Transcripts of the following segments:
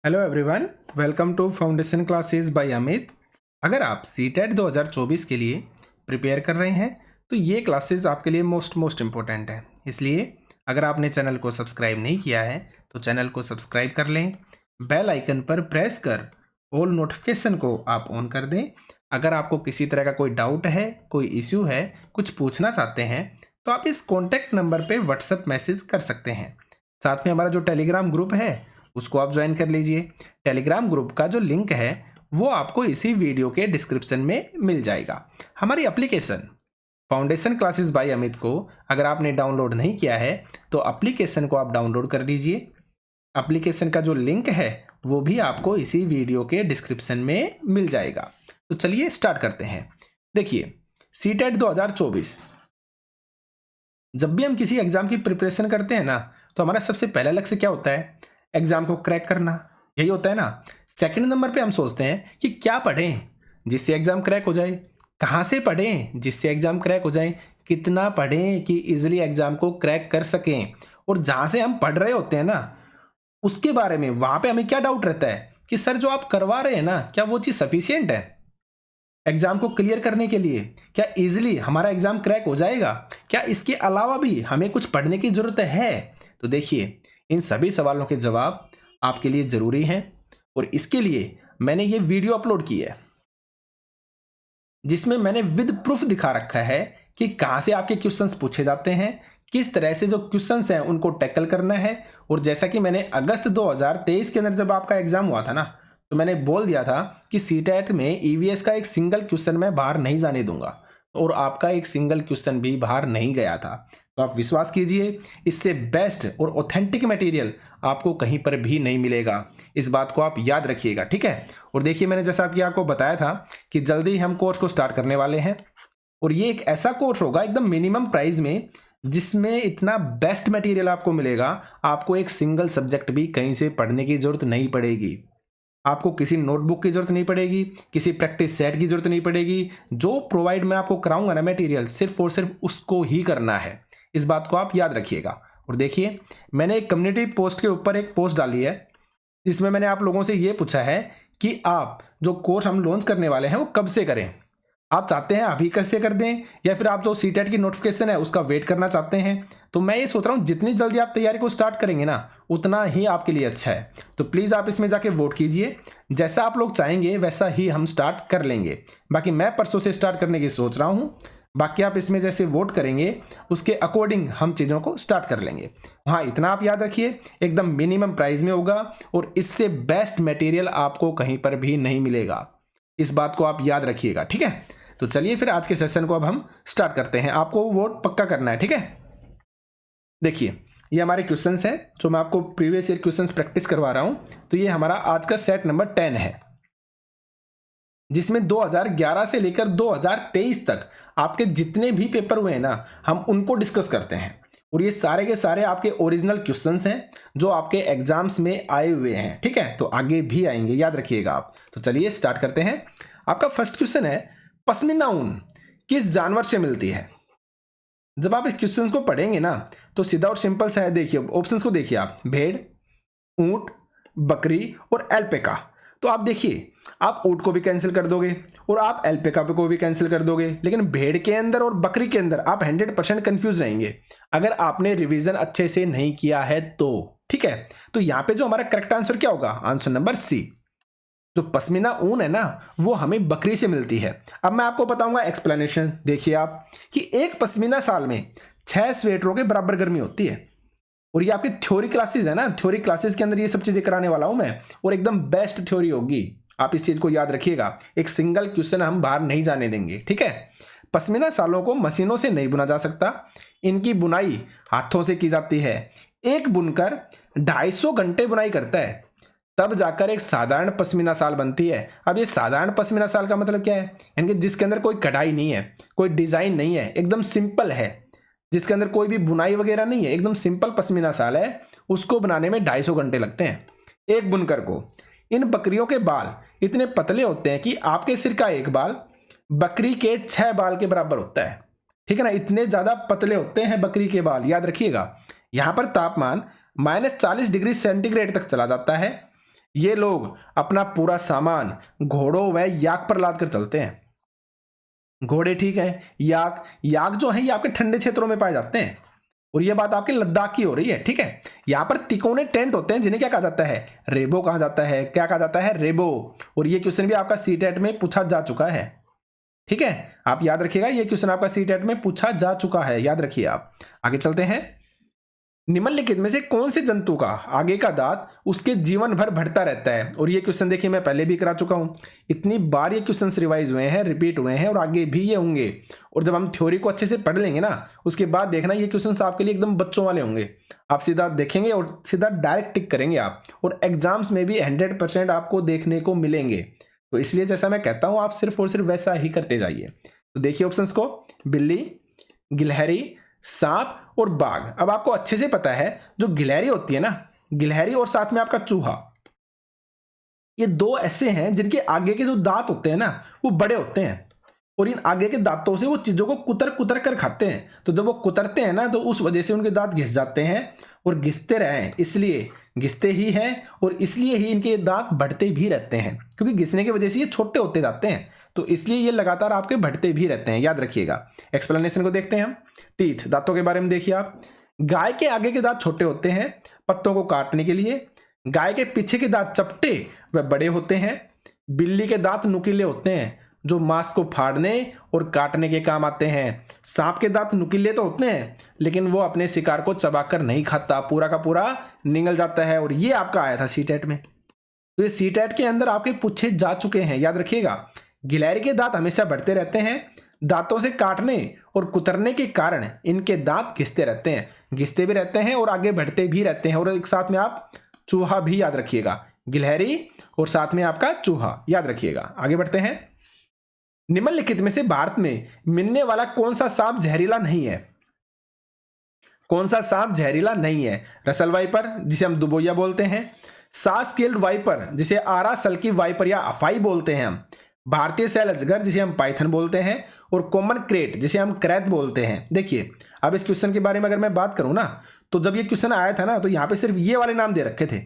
Hello everyone, welcome to foundation classes by Amit. अगर आप CTET 2024 के लिए प्रिपेयर कर रहे हैं तो ये क्लासेस आपके लिए मोस्ट इम्पोर्टेंट है। इसलिए अगर आपने चैनल को सब्सक्राइब नहीं किया है तो चैनल को सब्सक्राइब कर लें, बेल आइकन पर प्रेस कर ऑल नोटिफिकेशन को आप ऑन कर दें। अगर आपको किसी तरह का कोई डाउट है, कोई इश्यू है, कुछ पूछना चाहते हैं तो आप इस कॉन्टैक्ट नंबर पर व्हाट्सएप मैसेज कर सकते हैं। साथ में हमारा जो टेलीग्राम ग्रुप है उसको आप ज्वाइन कर लीजिए। टेलीग्राम ग्रुप का जो लिंक है वो आपको इसी वीडियो के डिस्क्रिप्शन में मिल जाएगा। हमारी application foundation classes by Amit को अगर आपने डाउनलोड नहीं किया है तो एप्लीकेशन को आप डाउनलोड कर लीजिए। एप्लीकेशन का जो लिंक है वो भी आपको इसी वीडियो के डिस्क्रिप्शन में मिल जाएगा। तो चलिए स्टार्ट करते हैं। देखिए, सीटेट 2024 जब भी हम किसी एग्जाम की प्रिपरेशन करते हैं ना तो हमारा सबसे पहला लक्ष्य क्या होता है? एग्जाम को क्रैक करना, यही होता है ना। सेकंड नंबर पे हम सोचते हैं कि क्या पढ़ें जिससे एग्जाम क्रैक हो जाए, कहाँ से पढ़ें जिससे एग्जाम क्रैक हो जाए, कितना पढ़ें कि इजीली एग्जाम को क्रैक कर सकें। और जहाँ से हम पढ़ रहे होते हैं ना उसके बारे में वहाँ पे हमें क्या डाउट रहता है कि सर जो आप करवा रहे हैं ना क्या वो चीज़ सफिशियंट है एग्जाम को क्लियर करने के लिए? क्या इजीली हमारा एग्जाम क्रैक हो जाएगा? क्या इसके अलावा भी हमें कुछ पढ़ने की जरूरत है? तो देखिए, इन सभी सवालों के जवाब आपके लिए जरूरी हैं और इसके लिए मैंने ये वीडियो अपलोड की है जिसमें मैंने विद प्रूफ दिखा रखा है कि कहाँ से आपके क्वेश्चंस पूछे जाते हैं, किस तरह से जो क्वेश्चंस हैं उनको टैकल करना है। और जैसा कि मैंने अगस्त 2023 के अंदर जब आपका एग्जाम हुआ था ना तो मैंने बोल दिया था कि सीटेट में ईवीएस का एक सिंगल क्वेश्चन मैं बाहर नहीं जाने दूंगा और आपका एक सिंगल क्वेश्चन भी बाहर नहीं गया था। तो आप विश्वास कीजिए, इससे बेस्ट और ऑथेंटिक मटेरियल आपको कहीं पर भी नहीं मिलेगा। इस बात को आप याद रखिएगा, ठीक है। और देखिए, मैंने जैसा कि आपको बताया था कि जल्दी हम कोर्स को स्टार्ट करने वाले हैं और ये एक ऐसा कोर्स होगा एकदम मिनिमम प्राइस में जिसमें इतना बेस्ट मटेरियल आपको मिलेगा, आपको एक सिंगल सब्जेक्ट भी कहीं से पढ़ने की जरूरत नहीं पड़ेगी। आपको किसी नोटबुक की जरूरत नहीं पड़ेगी, किसी प्रैक्टिस सेट की जरूरत नहीं पड़ेगी। जो प्रोवाइड मैं आपको कराऊंगा ना मटेरियल, सिर्फ और सिर्फ उसको ही करना है। इस बात को आप याद रखिएगा। और देखिए, मैंने एक कम्युनिटी पोस्ट के ऊपर एक पोस्ट डाली है जिसमें मैंने आप लोगों से ये पूछा है कि आप जो कोर्स हम लॉन्च करने वाले हैं वो कब से करें। आप चाहते हैं अभी कैसे कर दें या फिर आप जो सीटेट की नोटिफिकेशन है उसका वेट करना चाहते हैं? तो मैं ये सोच रहा हूँ जितनी जल्दी आप तैयारी को स्टार्ट करेंगे ना उतना ही आपके लिए अच्छा है। तो प्लीज़ आप इसमें जाके वोट कीजिए, जैसा आप लोग चाहेंगे वैसा ही हम स्टार्ट कर लेंगे। बाकी मैं परसों से स्टार्ट करने की सोच रहा हूँ, बाकी आप इसमें जैसे वोट करेंगे उसके अकॉर्डिंग हम चीज़ों को स्टार्ट कर लेंगे। हाँ, इतना आप याद रखिए, एकदम मिनिमम प्राइस में होगा और इससे बेस्ट मटेरियल आपको कहीं पर भी नहीं मिलेगा। इस बात को आप याद रखिएगा, ठीक है। तो चलिए फिर आज के सेशन को अब हम स्टार्ट करते हैं। आपको वोट पक्का करना है, ठीक है। देखिए, ये हमारे क्वेश्चंस हैं जो मैं आपको प्रीवियस ईयर क्वेश्चंस प्रैक्टिस करवा रहा हूं। तो ये हमारा आज का सेट नंबर 10 है जिसमें 2011 से लेकर 2023 तक आपके जितने भी पेपर हुए हैं ना हम उनको डिस्कस करते हैं। और ये सारे के सारे आपके ओरिजिनल क्वेश्चंस हैं जो आपके एग्जाम्स में आए हुए हैं, ठीक है। तो आगे भी आएंगे, याद रखिएगा आप। तो चलिए स्टार्ट करते हैं। आपका फर्स्ट क्वेश्चन है, पश्मीना ऊन किस जानवर से मिलती है? जब आप इस क्वेश्चन को पढ़ेंगे ना तो सीधा और सिंपल सा है। देखिए ऑप्शंस को देखिए आप, भेड़, ऊंट, बकरी और एल्पेका। तो आप देखिए, आप ऊंट को भी कैंसिल कर दोगे और आप एल्पेका को भी कैंसिल कर दोगे, लेकिन भेड़ के अंदर और बकरी के अंदर आप 100% कंफ्यूज रहेंगे अगर आपने रिवीजन अच्छे से नहीं किया है तो, ठीक है। तो यहां पे जो हमारा करेक्ट आंसर क्या होगा? Answer number C. जो पश्मीना ऊन है ना वो हमें बकरी से मिलती है। अब मैं आपको बताऊंगा एक्सप्लेनेशन। देखिए आप कि एक पश्मीना साल में 6 स्वेटरों के बराबर गर्मी होती है। और ये आपकी थ्योरी क्लासेस है ना, थ्योरी क्लासेस के अंदर ये सब चीजें कराने वाला हूं मैं और एकदम बेस्ट थ्योरी होगी। आप इस चीज को याद रखिएगा, एक सिंगल क्वेश्चन हम बाहर नहीं जाने देंगे, ठीक है। पश्मीना सालों को मशीनों से नहीं बुना जा सकता, इनकी बुनाई हाथों से की जाती है। एक बुनकर 250 घंटे बुनाई करता है तब जाकर एक साधारण पश्मीना शाल बनती है। अब ये साधारण पश्मीना शाल का मतलब क्या है? यानी कि जिसके अंदर कोई कढ़ाई नहीं है, कोई डिजाइन नहीं है, एकदम सिंपल है, जिसके अंदर कोई भी बुनाई वगैरह नहीं है, एकदम सिंपल पश्मीना शाल है, उसको बनाने में 250 घंटे लगते हैं एक बुनकर को। इन बकरियों के बाल इतने पतले होते हैं कि आपके सिर का एक बाल बकरी के 6 बाल के बराबर होता है, ठीक है ना। इतने ज्यादा पतले होते हैं बकरी के बाल, याद रखिएगा। यहां पर तापमान -40 डिग्री सेंटीग्रेड तक चला जाता है। ये लोग अपना पूरा सामान घोड़ों व याक पर लाद कर चलते हैं। घोड़े ठीक हैं, याक याक जो है ये आपके ठंडे क्षेत्रों में पाए जाते हैं, और ये बात आपके लद्दाख की हो रही है, ठीक है। यहाँ पर तिकोने टेंट होते हैं जिन्हें क्या कहा जाता है, रेबो कहा जाता है। क्या कहा जाता है, रेबो। और ये क्वेश्चन भी आपका सीटेट में पूछा जा चुका है, ठीक है। आप याद रखिएगा, ये क्वेश्चन आपका सीटेट में पूछा जा चुका है, याद रखिए आप। आगे चलते हैं। निम्नलिखित में से कौन से जंतु का आगे का दांत उसके जीवन भर बढ़ता रहता है। और ये क्वेश्चन देखिए मैं पहले भी करा चुका हूं, इतनी बार ये क्वेश्चन रिवाइज हुए हैं, रिपीट हुए हैं, और आगे भी ये होंगे। और जब हम थ्योरी को अच्छे से पढ़ लेंगे ना, उसके बाद देखना ये क्वेश्चन आपके लिए एकदम बच्चों वाले होंगे। आप सीधा देखेंगे और सीधा डायरेक्ट टिक करेंगे आप, और एग्जाम्स में भी 100% आपको देखने को मिलेंगे। तो इसलिए जैसा मैं कहता हूं, आप सिर्फ और सिर्फ वैसा ही करते जाइए। तो देखिए ऑप्शंस को, बिल्ली, गिलहरी, सांप और बाघ। अब आपको अच्छे से पता है जो गिलहरी होती है ना, गिलहरी और साथ में आपका चूहा, ये दो ऐसे हैं जिनके आगे के जो दांत होते हैं ना वो बड़े होते हैं, और इन आगे के दांतों से वो चीजों को कुतर कुतर कर खाते हैं। तो जब वो कुतरते हैं ना तो उस वजह से उनके दांत घिस जाते हैं, और घिसते रहे इसलिए घिसते ही हैं, और इसलिए ही इनके दांत बढ़ते भी रहते हैं, क्योंकि घिसने की वजह से ये छोटे होते जाते हैं। तो इसलिए ये लगातार आपके बढ़ते भी रहते हैं, याद रखिएगा। एक्सप्लेनेशन को देखते हैं हम। टीथ, दांतों के बारे में देखिए आप। गाय के आगे के दांत छोटे होते हैं पत्तों को काटने के लिए। गाय के पीछे के दांत चपटे व बड़े होते हैं। बिल्ली के दांत नुकीले होते हैं जो मांस को फाड़ने और काटने के काम आते हैं। सांप के दांत नुकीले तो होते हैं लेकिन वो अपने शिकार को चबाकर नहीं खाता, पूरा का पूरा निगल जाता है। और ये आपका आया था सीटेट में, तो ये सीटेट के अंदर आपके पूछे जा चुके हैं, याद रखिएगा। गिलहरी के दांत हमेशा बढ़ते रहते हैं, दांतों से काटने और कुतरने के कारण इनके दांत घिसते रहते हैं, घिसते भी रहते हैं और आगे बढ़ते भी रहते हैं। और एक साथ में आप चूहा भी याद रखिएगा, गिलहरी और साथ में आपका चूहा, याद रखिएगा। आगे बढ़ते हैं। निम्नलिखित में से भारत में मिलने वाला कौन सा सांप जहरीला नहीं है। कौन सा सांप जहरीला नहीं है। रसल वाइपर जिसे हम दुबोया बोलते हैं, सास स्केल्ड वाइपर जिसे आरा सल्की वाइपर या अफाई बोलते हैं हम, भारतीय सेल अजगर जिसे हम पाइथन बोलते हैं, और कॉमन क्रेट जिसे हम क्रैत बोलते हैं। देखिए अब इस क्वेश्चन के बारे में अगर मैं बात करूं ना, तो जब ये क्वेश्चन आया था ना तो यहां पे सिर्फ ये वाले नाम दे रखे थे,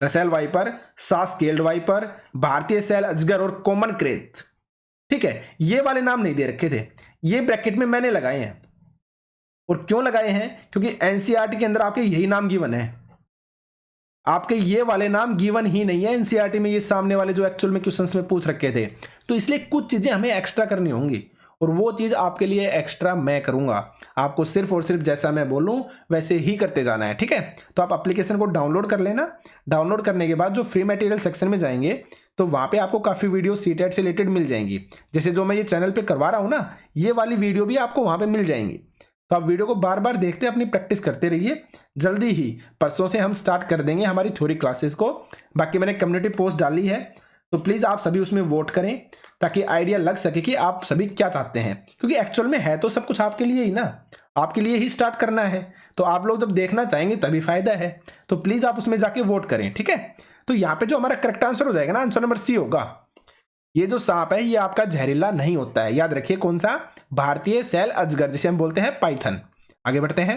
रसेल वाइपर, सास स्केल्ड वाइपर, भारतीय सेल अजगर और कॉमन क्रेट, ठीक है। ये वाले नाम नहीं दे रखे थे, ये ब्रैकेट में मैंने लगाए हैं। और क्यों लगाए हैं, क्योंकि एनसीईआरटी के अंदर आपके यही नाम गिवन है, आपके ये वाले नाम गिवन ही नहीं है एनसीईआरटी में, ये सामने वाले जो एक्चुअल में क्वेश्चंस में पूछ रखे थे। तो इसलिए कुछ चीजें हमें एक्स्ट्रा करनी होंगी, और वो चीज आपके लिए एक्स्ट्रा मैं करूंगा। आपको सिर्फ और सिर्फ जैसा मैं बोलूं वैसे ही करते जाना है, ठीक है। तो आप एप्लीकेशन को डाउनलोड कर लेना। डाउनलोड करने के बाद जो फ्री मटेरियल सेक्शन में जाएंगे तो वहां पे आपको काफी वीडियो सीटेट से रिलेटेड मिल जाएंगी। जैसे जो मैं ये चैनल पे करवा रहा हूं ना, ये वाली वीडियो भी आपको वहां पे मिल जाएंगी। तो आप वीडियो को बार बार देखते अपनी प्रैक्टिस करते रहिए। जल्दी ही परसों से हम स्टार्ट कर देंगे हमारी थ्योरी क्लासेस को। बाकी मैंने कम्युनिटी पोस्ट डाली है, तो प्लीज़ आप सभी उसमें वोट करें ताकि आइडिया लग सके कि आप सभी क्या चाहते हैं, क्योंकि एक्चुअल में है तो सब कुछ आपके लिए ही ना, आपके लिए ही स्टार्ट करना है। तो आप लोग जब देखना चाहेंगे तभी फायदा है। तो प्लीज़ आप उसमें जाके वोट करें, ठीक है। तो यहाँ पे जो हमारा करेक्ट आंसर हो जाएगा ना, आंसर नंबर सी होगा। ये जो सांप है ये आपका जहरीला नहीं होता है, याद रखिए। कौन सा, भारतीय सेल अजगर जिसे हम बोलते हैं पाइथन। आगे बढ़ते हैं।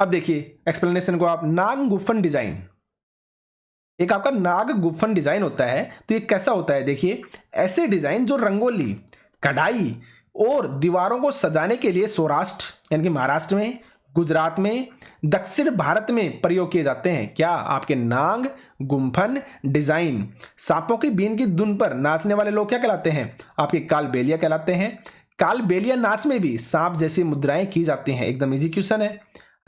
अब देखिए एक्सप्लेनेशन को आप, नाग गुफन डिजाइन, एक आपका नाग गुफन डिजाइन होता है। तो ये कैसा होता है, देखिए ऐसे डिजाइन जो रंगोली, कढ़ाई और दीवारों को सजाने के लिए सौराष्ट्र यानी कि महाराष्ट्र में, गुजरात में, दक्षिण भारत में प्रयोग किए जाते हैं। क्या, आपके नाग गुम्फन डिजाइन। सांपों की बीन की धुन पर नाचने वाले लोग क्या कहलाते हैं, आपके कालबेलिया कहलाते हैं। कालबेलिया नाच में भी सांप जैसी मुद्राएं की जाती हैं। एकदम इजी क्वेश्चन है।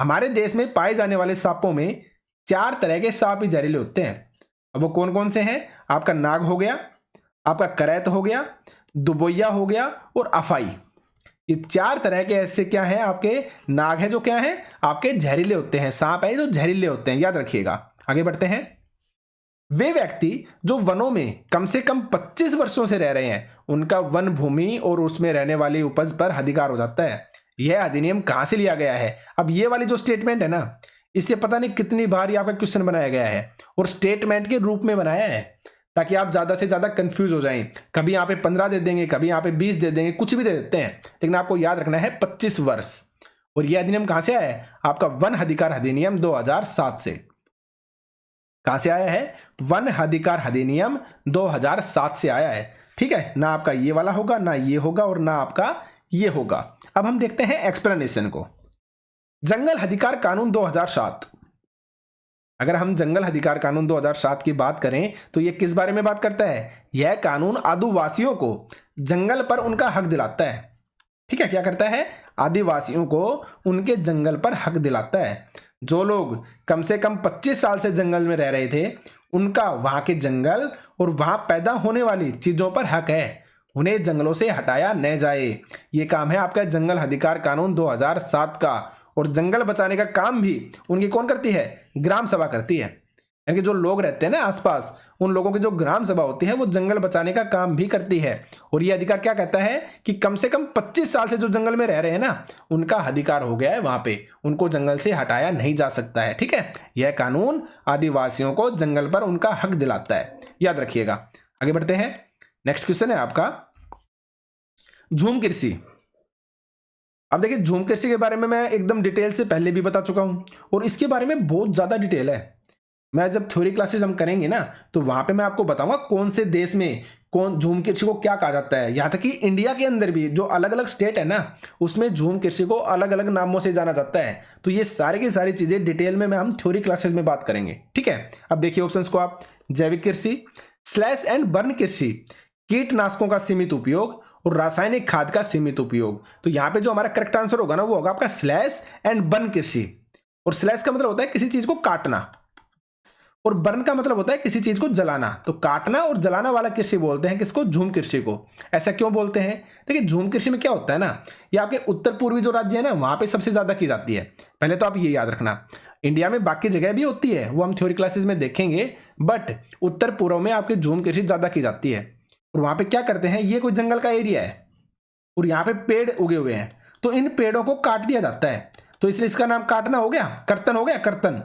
हमारे देश में पाए जाने वाले सांपों में 4 तरह के सांप ही जहरीले होते हैं। अब वो कौन कौन से हैं, आपका नाग हो गया, आपका करैत हो गया, दुबोया हो गया और अफाई। ये 4 तरह के ऐसे क्या हैं, आपके नाग है जो क्या है, आपके जहरीले होते हैं, सांप है जो जहरीले होते हैं, याद रखिएगा। आगे बढ़ते हैं। वे व्यक्ति जो वनों में कम से कम 25 वर्षों से रह रहे हैं, उनका वन भूमि और उसमें रहने वाली उपज पर अधिकार हो जाता है। यह अधिनियम कहां से लिया गया है। अब ये वाली जो स्टेटमेंट है ना, इससे पता नहीं कितनी बार ये आपका क्वेश्चन बनाया गया है, और स्टेटमेंट के रूप में बनाया है ताकि आप ज्यादा से ज्यादा कंफ्यूज हो जाएं। कभी यहाँ पे 15 दे देंगे, कभी यहाँ पे 20 दे देंगे, कुछ भी दे देते हैं, लेकिन आपको याद रखना है 25 वर्ष। और यह अधिनियम कहां से आया है, आपका वन अधिकार अधिनियम 2007 से। कहां से आया है? वन अधिकार अधिनियम 2007 से आया है। ठीक है, ना आपका ये वाला होगा, ना ये होगा, और ना आपका ये होगा। अब हम देखते हैं एक्सप्लेनेशन को। जंगल अधिकार कानून 2007। अगर हम जंगल अधिकार कानून 2007 की बात करें तो यह किस बारे में बात करता है? यह कानून आदिवासियों को जंगल पर उनका हक दिलाता है। ठीक है, क्या करता है? आदिवासियों को उनके जंगल पर हक दिलाता है। जो लोग कम से कम 25 साल से जंगल में रह रहे थे, उनका वहां के जंगल और वहां पैदा होने वाली चीजों पर हक है, उन्हें जंगलों से हटाया न जाए। ये काम है आपका जंगल अधिकार कानून 2007 का। और जंगल बचाने का काम भी उनकी कौन करती है? ग्राम सभा करती है। यानी कि जो लोग रहते हैं ना आसपास, उन लोगों की जो ग्राम सभा होती है वो जंगल बचाने का काम भी करती है। और ये अधिकार क्या कहता है कि कम से कम 25 साल से जो जंगल में रह रहे हैं ना, उनका अधिकार हो गया है वहां पे, उनको जंगल से हटाया नहीं जा सकता है। ठीक है, यह कानून आदिवासियों को जंगल पर उनका हक दिलाता है, याद रखिएगा। आगे बढ़ते हैं। नेक्स्ट क्वेश्चन है आपका झूम कृषि। अब देखिए, झूम कृषि के बारे में मैं एकदम डिटेल से पहले भी बता चुका हूं, और इसके बारे में बहुत ज्यादा डिटेल है। मैं जब थ्योरी क्लासेस हम करेंगे ना, तो वहां पे मैं आपको बताऊंगा कौन से देश में कौन झूम कृषि को क्या कहा जाता है। यहां तक कि इंडिया के अंदर भी जो अलग अलग स्टेट है ना, उसमें झूम कृषि को अलग अलग नामों से जाना जाता है। तो ये सारी की सारी चीजें डिटेल में हम थ्योरी क्लासेस में बात करेंगे। ठीक है, अब देखिए ऑप्शंस को आप। जैविक कृषि, स्लैश एंड बर्न कृषि, कीटनाशकों का सीमित उपयोग और रासायनिक खाद का सीमित उपयोग। तो यहां पे जो हमारा करेक्ट आंसर होगा ना, वो होगा आपका स्लैश एंड बर्न कृषि। और स्लैश का मतलब होता है किसी चीज को काटना, और बर्न का मतलब होता है किसी चीज को जलाना। तो काटना और जलाना वाला कृषि बोलते हैं किसको? झूम कृषि को। ऐसा क्यों बोलते हैं? देखिए, झूम कृषि में क्या होता है ना, ये आपके उत्तर पूर्वी जो राज्य है ना, वहां पे सबसे ज्यादा की जाती है। पहले तो आप ये याद रखना, इंडिया में बाकी जगह भी होती है, वो हम थ्योरी क्लासेस में देखेंगे, बट उत्तर पूर्व में आपकी झूम कृषि ज्यादा की जाती है। और वहां पे क्या करते हैं, ये कोई जंगल का एरिया है और यहाँ पे पेड़ उगे हुए हैं, तो इन पेड़ों को काट दिया जाता है। तो इसलिए इसका नाम काटना हो गया, कर्तन हो गया, कर्तन।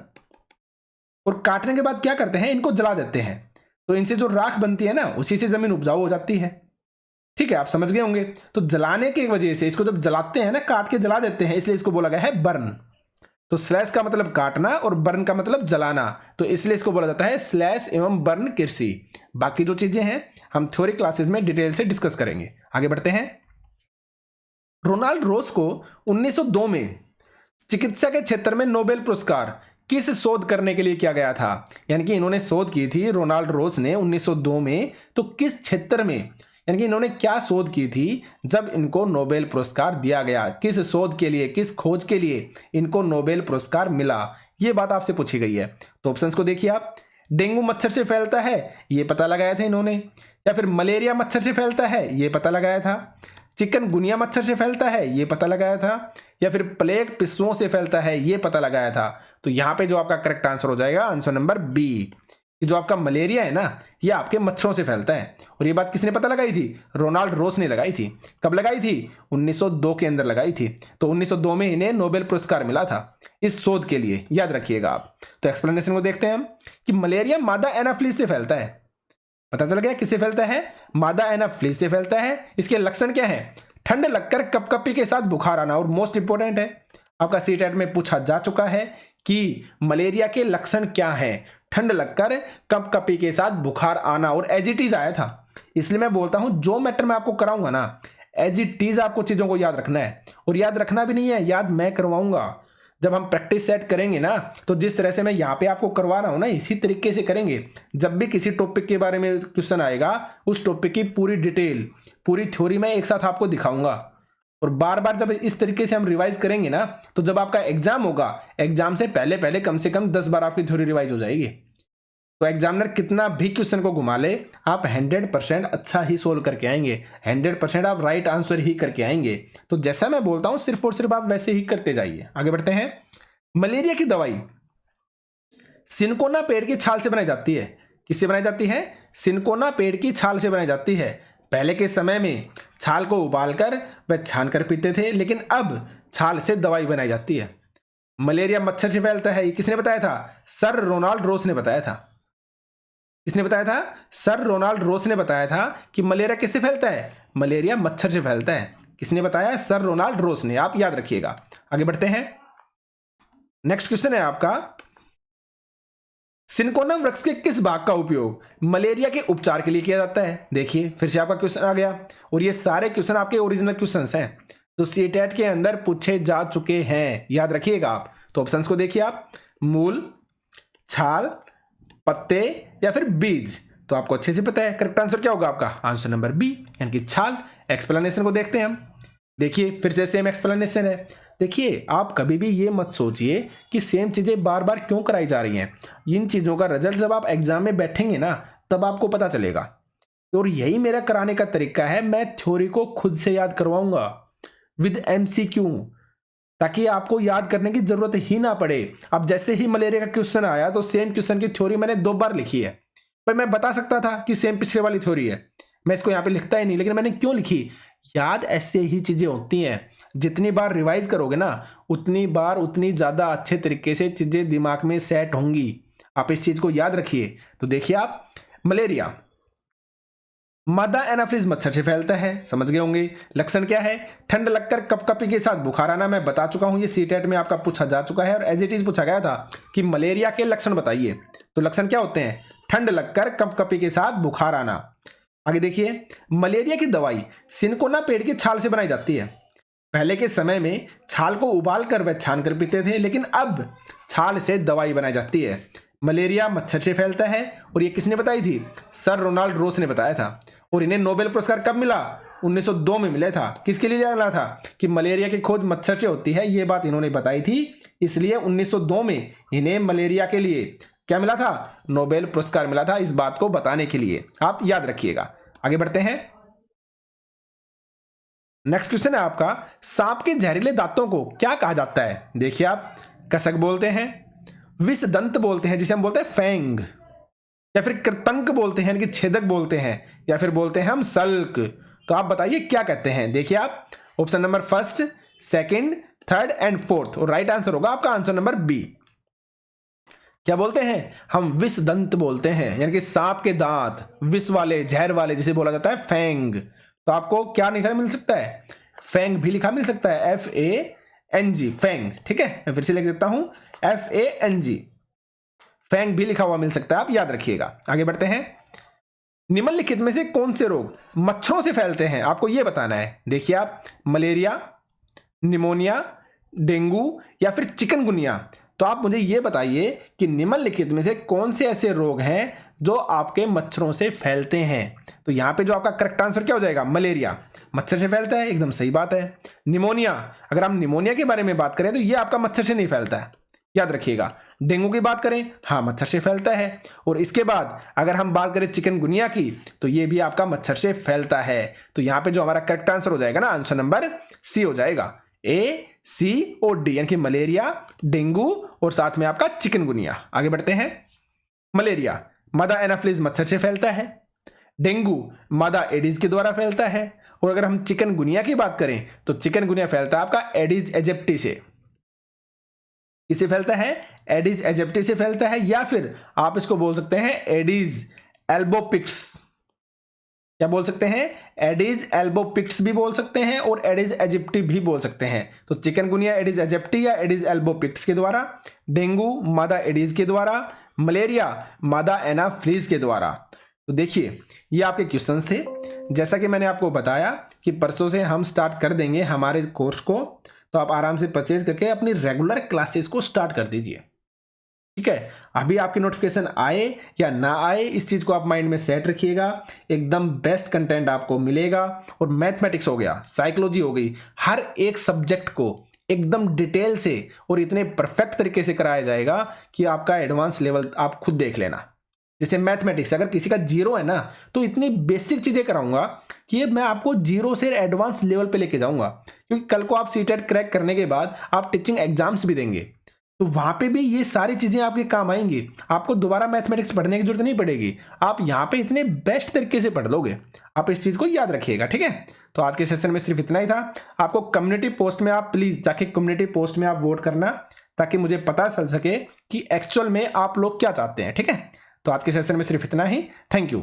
और काटने के बाद क्या करते हैं, इनको जला देते हैं। तो इनसे जो राख बनती है ना, उसी से जमीन उपजाऊ हो जाती है। ठीक है, आप समझ गए होंगे। तो जलाने की वजह से इसको जब जलाते हैं ना, काट के जला देते हैं, इसलिए इसको बोला गया है बर्न। तो स्लैश का मतलब काटना और बर्न का मतलब जलाना, तो इसलिए इसको बोला जाता है स्लैश एवं बर्न कृषि। बाकी जो चीजें हैं हम थ्योरी क्लासेस में डिटेल से डिस्कस करेंगे। आगे बढ़ते हैं। रोनाल्ड रोस को 1902 में चिकित्सा के क्षेत्र में नोबेल पुरस्कार किस शोध करने के लिए किया गया था? यानी कि इन्होंने शोध की थी, रोनाल्ड रोस ने 1902 में, तो किस क्षेत्र में, यानी कि इन्होंने क्या शोध की थी जब इनको नोबेल पुरस्कार दिया गया? किस शोध के लिए, किस खोज के लिए इनको नोबेल पुरस्कार मिला? ये बात आपसे पूछी गई है। तो ऑप्शंस को देखिए आप। डेंगू मच्छर से फैलता है, ये पता लगाया था इन्होंने। या फिर मलेरिया मच्छर से फैलता है, ये पता लगाया था। चिकनगुनिया मच्छर से फैलता है, ये पता लगाया था। या फिर प्लेग पिस्सुओं से फैलता है, ये पता लगाया था। तो यहां पे जो आपका करेक्ट आंसर हो जाएगा आंसर नंबर बी। जो आपका मलेरिया है ना, ये आपके मच्छरों से फैलता है। और ये बात किसने पता लगाई थी? रोनाल्ड रोस ने लगाई थी। कब लगाई थी? 1902 के अंदर लगाई थी। तो 1902 में इन्हें नोबेल पुरस्कार मिला था इस शोध के लिए, याद रखिएगा आप। तो एक्सप्लेनेशन को देखते हैं हम कि मलेरिया मादा एनाफ्लिस से फैलता है। पता चल गया किससे फैलता है? मादा एनाफ्लिस से फैलता है। इसके लक्षण क्या है? ठंड लगकर कपकपी के साथ बुखार आना। और मोस्ट इंपोर्टेंट है, आपका सीटेट में पूछा जा चुका है कि मलेरिया के लक्षण क्या हैं। ठंड लगकर कपकपी के साथ बुखार आना और एज इट इज आया था। इसलिए मैं बोलता हूं जो मैटर मैं आपको कराऊंगा ना, एज इट इज आपको चीजों को याद रखना है। और याद रखना भी नहीं है, याद मैं करवाऊंगा। जब हम प्रैक्टिस सेट करेंगे ना, तो जिस तरह से मैं यहाँ पे आपको करवा रहा हूँ ना, इसी तरीके से करेंगे। जब भी किसी टॉपिक के बारे में क्वेश्चन आएगा, उस टॉपिक की पूरी डिटेल, पूरी थ्योरी मैं एक साथ आपको दिखाऊंगा। और बार बार जब इस तरीके से हम रिवाइज करेंगे ना, तो जब आपका एग्जाम होगा, एग्जाम से पहले पहले कम से कम 10 बार आपकी थ्योरी रिवाइज हो जाएगी। तो एग्जामिनर कितना भी क्वेश्चन को घुमा ले, आप 100% अच्छा ही सोल्व करके आएंगे। 100% आप राइट आंसर ही करके आएंगे। तो जैसा मैं बोलता हूं सिर्फ और सिर्फ आप वैसे ही करते जाइए। आगे बढ़ते हैं। मलेरिया की दवाई सिनकोना पेड़ की छाल से बनाई जाती है। किससे बनाई जाती है? सिनकोना पेड़ की छाल से बनाई जाती है। पहले के समय में छाल को उबालकर व छान कर पीते थे, लेकिन अब छाल से दवाई बनाई जाती है। मलेरिया मच्छर से फैलता है, ये किसने बताया था? सर रोनाल्ड रोस ने बताया था। किसने बताया था? सर रोनाल्ड रोस ने बताया था कि मलेरिया किससे फैलता है? मलेरिया मच्छर से फैलता है। किसने बताया? सर रोनाल्ड रोस ने। आप याद रखिएगा। आगे बढ़ते हैं। नेक्स्ट क्वेश्चन है आपका सिनकोना वृक्ष के किस भाग का उपयोग मलेरिया के उपचार के लिए किया जाता है? देखिए फिर से आपका क्वेश्चन आ गया, और ये सारे क्वेश्चन आपके ओरिजिनल क्वेश्चंस हैं तो सीटेट के अंदर पूछे जा चुके हैं, याद रखिएगा आप। तो ऑप्शंस को देखिए आप, मूल, छाल, पत्ते या फिर बीज। तो आपको अच्छे से पता है करेक्ट आंसर क्या होगा आपका, आंसर नंबर बी यानी कि छाल। एक्सप्लेनेशन को देखते हैं हम। देखिए फिर से सेम एक्सप्लेनेशन है। देखिए आप कभी भी ये मत सोचिए कि सेम चीजें बार बार क्यों कराई जा रही हैं। इन चीजों का रिजल्ट जब आप एग्जाम में बैठेंगे ना तब आपको पता चलेगा। और यही मेरा कराने का तरीका है, मैं थ्योरी को खुद से याद करवाऊंगा विद एमसीक्यू, ताकि आपको याद करने की जरूरत ही ना पड़े। अब जैसे ही मलेरिया का क्वेश्चन आया तो सेम क्वेश्चन की थ्योरी मैंने 2 बार लिखी है, पर मैं बता सकता था कि सेम पिछले वाली थ्योरी है, मैं इसको यहाँ पे लिखता ही नहीं, लेकिन मैंने क्यों लिखी? याद ऐसे ही चीजें होती हैं, जितनी बार रिवाइज करोगे ना उतनी बार उतनी ज्यादा अच्छे तरीके से चीजें दिमाग में सेट होंगी। आप इस चीज को याद रखिए। तो देखिए आप, मलेरिया मादा एनाफिलीज मच्छर से फैलता है, समझ गए होंगे। लक्षण क्या है? ठंड लगकर कपकपी के साथ बुखार आना, मैं बता चुका हूं, ये सीटेट में आपका पूछा जा चुका है और एज इट इज पूछा गया था कि मलेरिया के लक्षण बताइए। तो लक्षण क्या होते हैं? ठंड लगकर कपकपी के साथ बुखार आना। आगे देखिए, मलेरिया की दवाई सिनकोना पेड़ की छाल से बनाई जाती है। पहले के समय में छाल को उबाल कर व छान कर पीते थे, लेकिन अब छाल से दवाई बनाई जाती है। मलेरिया मच्छर से फैलता है और ये किसने बताई थी? सर रोनाल्ड रोस ने बताया था। और इन्हें नोबेल पुरस्कार कब मिला? 1902 में मिला था। किसके लिए मिला था? कि मलेरिया की खोज मच्छर से होती है, ये बात इन्होंने बताई थी, इसलिए 1902 में इन्हें मलेरिया के लिए क्या मिला था? नोबेल पुरस्कार मिला था, इस बात को बताने के लिए। आप याद रखिएगा। आगे बढ़ते हैं। नेक्स्ट क्वेश्चन है आपका, सांप के जहरीले दांतों को क्या कहा जाता है? देखिए आप, कसक बोलते हैं, विष दंत बोलते हैं जिसे हम बोलते हैं फैंग, या फिर कृतंक बोलते हैं यानी कि छेदक बोलते हैं, या फिर बोलते हैं हम सल्क। तो आप बताइए क्या कहते हैं। देखिए आप, option number first, second, third and fourth, और राइट आंसर होगा आपका आंसर नंबर बी। क्या बोलते हैं? हम विष दंत बोलते हैं, यानी कि सांप के दांत, विष वाले, जहर वाले, जिसे बोला जाता है फैंग। तो आपको क्या लिखा मिल सकता है? फैंग भी लिखा मिल सकता है, FANG, फैंग। ठीक है, मैं फिर से लिख देता हूं, FANG, फैंग भी लिखा हुआ मिल सकता है, आप याद रखिएगा। आगे बढ़ते हैं। निम्नलिखित में से कौन से रोग मच्छरों से फैलते हैं? आपको यह बताना है। देखिए आप, मलेरिया, निमोनिया, डेंगू या फिर चिकनगुनिया। तो आप मुझे यह बताइए कि निम्नलिखित में से कौन से ऐसे रोग हैं जो आपके मच्छरों से फैलते हैं? तो यहां पे जो आपका करेक्ट आंसर क्या हो जाएगा? मलेरिया मच्छर से फैलता है, एकदम सही बात है। निमोनिया, अगर हम निमोनिया के बारे में बात करें तो यह आपका मच्छर से नहीं फैलता है, याद रखिएगा। डेंगू की बात करें, हाँ मच्छर से फैलता है। और इसके बाद अगर हम बात करें चिकनगुनिया की, तो ये भी आपका मच्छर से फैलता है। तो यहां पे जो हमारा करेक्ट आंसर हो जाएगा ना, आंसर नंबर सी हो जाएगा, A, C और D, यानी कि मलेरिया, डेंगू और साथ में आपका चिकनगुनिया। आगे बढ़ते हैं। मलेरिया मादा एनाफिलीज मच्छर से फैलता है, डेंगू मादा एडिस के द्वारा फैलता है, और अगर हम चिकनगुनिया की बात करें तो चिकनगुनिया फैलता है आपका एडिस एजिप्टी से। किससे फैलता है? एडिस एजिप्टी से फैलता है, या फिर आप इसको बोल सकते हैं एडिस एल्बोपिक्स। क्या बोल सकते हैं? एडिस एल्बोपिक्स भी बोल सकते हैं और एडिस एजिप्टी भी बोल सकते हैं। तो चिकनगुनिया एडिस एजिप्टी या एडिस एल्बोपिक्स के द्वारा, डेंगू मादा एडिस के द्वारा, मलेरिया मादा एनाफिलीज के द्वारा। तो देखिए ये आपके क्वेश्चंस थे। जैसा कि मैंने आपको बताया कि परसों से हम स्टार्ट कर देंगे हमारे कोर्स को, तो आप आराम से परचेज करके अपनी रेगुलर क्लासेस को स्टार्ट कर दीजिए। ठीक है, अभी आपकी नोटिफिकेशन आए या ना आए, इस चीज को आप माइंड में सेट रखिएगा। एकदम बेस्ट कंटेंट आपको मिलेगा। और मैथमेटिक्स हो गया, साइकोलॉजी हो गई, हर एक सब्जेक्ट को एकदम डिटेल से और इतने परफेक्ट तरीके से कराया जाएगा कि आपका एडवांस लेवल आप खुद देख लेना। जैसे मैथमेटिक्स अगर किसी का 0 है ना, तो इतनी बेसिक चीजें कराऊंगा कि मैं आपको 0 से एडवांस लेवल पे लेके जाऊंगा। क्योंकि कल को आप सीटेट क्रैक करने के बाद आप टीचिंग एग्जाम्स भी देंगे, तो वहां पे भी ये सारी चीजें आपके काम आएंगी। आपको दोबारा मैथमेटिक्स पढ़ने की जरूरत नहीं पड़ेगी, आप यहाँ पे इतने बेस्ट तरीके से पढ़ लोगे। आप इस चीज को याद रखिएगा। ठीक है, तो आज के सेशन में सिर्फ इतना ही था। आपको कम्युनिटी पोस्ट में आप प्लीज जाके कम्युनिटी पोस्ट में आप वोट करना, ताकि मुझे पता चल सके कि एक्चुअल में आप लोग क्या चाहते हैं। ठीक है, तो आज के सेशन में सिर्फ इतना ही। Thank you.